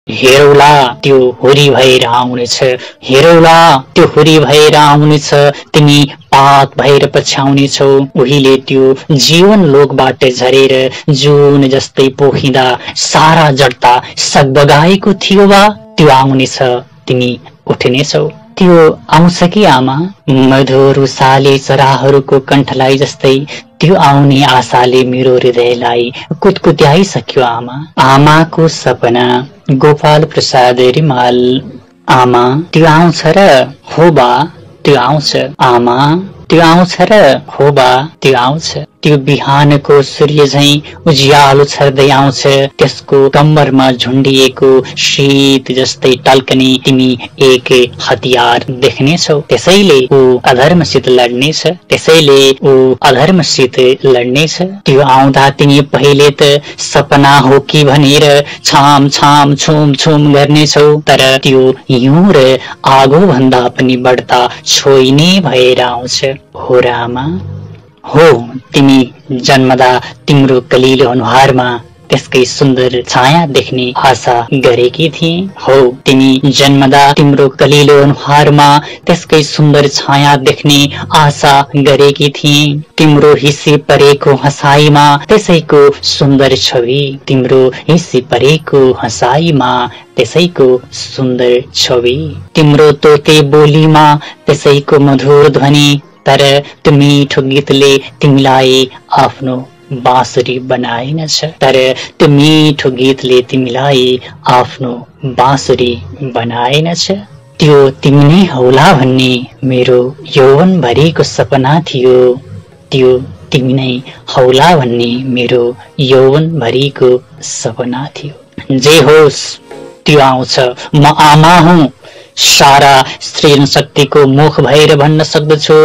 हेरौला त्यो हुरी भएर आउनेछ, हेरौला त्यो हुरी भएर आउनेछ, तिमी पात भएर पछ्याउनेछौ। उहिले त्यो जीवन लोकबाट झरेर जुन जस्तै पोखिँदा सारा जड्ता सगबगाएको थियो वा त्यो आउनेछ, तिमी उठ्नेछौ। त्यो आउँछ कि आमा, मधुर उसाले चराहरूको कण्ठलाई जस्तै त्यो आउने आशाले मेरो हृदयलाई कुतकुत्याइसक्यो आमा। आमाको सपना गोपाल प्रसाद रिमाल। आमा त्यो आउँछ र हो बा त्यो आउँछ, आमा त्यो आउँछ र हो बा त्यो आउँछ। त्यो बिहानको सूर्य झैं उज्यालो छर्दै आउँछ, त्यसको कम्मरमा झुन्डिएको शीत जस्तै टल्कने तिमी एक हतियार देख्नेछौ। त्यसैले ऊ अधर्मसित लड्नेछ, त्यसैले ऊ अधर्मसित लड्नेछ। त्यो आउँदा तिमी पहिले त सपना हो कि भनेर छाम छाम छुम छुम गर्नेछौ, तर त्यो हिउँ र आगो भन्दा पनि बढ्ता छोइने भएर आउँछ। हो र आमा, हो तिमी जन्मदा तिम्रो कलिलो अनुहारमा त्यसकै सुन्दर छाया देख्ने आशा गरेकी थिए। हो तिमी जन्मदा तिम्रो कलिलो अनुहारमा त्यसकै सुन्दर छाया देख्ने आशा गरेकी थिए। तिम्रो हिस्सी परेको हँसाइमा त्यसैको सुन्दर छवि, तिम्रो हिस्सी परेको हँसाइमा त्यसैको सुन्दर छवि, तिम्रो तोते बोलीमा त्यसैको मधुर ध्वनि। तर त्यो मिठो गीतले तिमीलाई आफ्नो बाँसुरी बनाएनछ, तर त्यो मिठो गीतले तिमीलाई आफ्नो बाँसुरी बनाएनछ। त्यो तिमी नै हौला भन्ने मेरो यौवनभरिको सपना थियो, त्यो तिमी नै हौला भन्ने मेरो यौवनभरिको सपना थियो। जे होस् त्यो आउँछ, म आमा हुँ, सारा सृजन शक्तिको मुख भएर भन्न सक्दछु,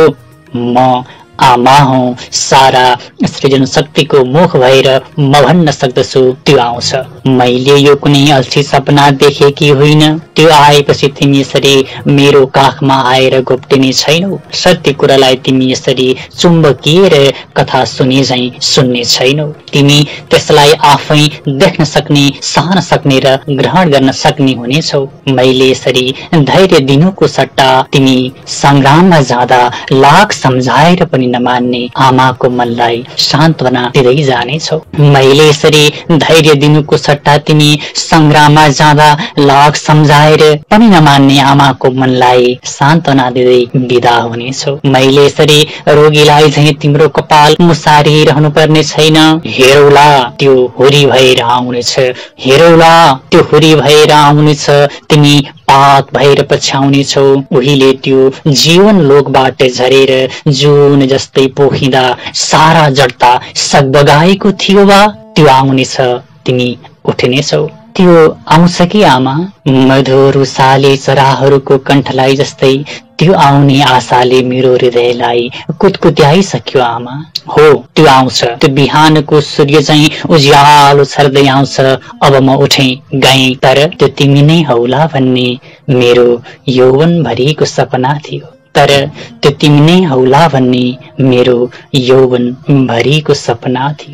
म आमा हुँ, सारा सृजन शक्तिको मुख भएर म भन्न सक्दछु त्यो आउँछ। मैले यो कुनै अल्छी सपना देखेकी होइन, त्यो आएपछि तिमी यसरी मेरो काखमा आएर घोप्टिने छैनौ। सत्य कुरालाई तिमी यसरी चुम्बकिएर कथा सुने झैं सुन्ने छैनौ। तिमी त्यसलाई आफै देख्न सक्ने, सहन सक्ने र ग्रहण गर्न सक्ने हुनेछौ। मैले यसरी धैर्य दिनुको सट्टा तिमी संग्राममा जाँदा लाख सम्झाएर पनि नमान्ने आमाको मनलाई सान्त्वना दिँदै जानेछौ। मैले यसरी धैर्य दिनुको सट्टा तिमी संग्राममा जाँदा लाख सम्झाएर पनि नमान्ने आमाको मनलाई सान्त्वना दिँदै बिदा हुनेछौ। मैले यसरी रोगीलाई झैं तिम्रो कपाल मुसारिरहनु पर्ने छैन। हेरौला त्यो हुरी भएर आउनेछ, हेरौला त्यो हुरी भएर आउनेछ, तिमी पात भएर पछ्याउनेछौ। उहिले त्यो जीवन लोकबाट झरेर जुन जस्तै पोखिँदा सारा जड्ता सगबगाएको थियो वा त्यो आउनेछ, तिमी उठ्नेछौ। त्यो आउँछ कि आमा, मधुर उसाले चराहरूको कण्ठलाई जस्तै त्यो आउने आशाले मेरो हृदयलाई कुतकुत्याइसक्यो आमा। हो त्यो आउँछ, त्यो बिहानको सूर्य चाहिँ उज्यालो छर्दै आउँछ। अब म उठे गएँ, तर त्यो तिमी नै हौला भन्ने मेरो यौवनभरिको सपना थियो, तर त्यो तिमी नै हौला भन्ने मेरो यौवनभरिको सपना थियो।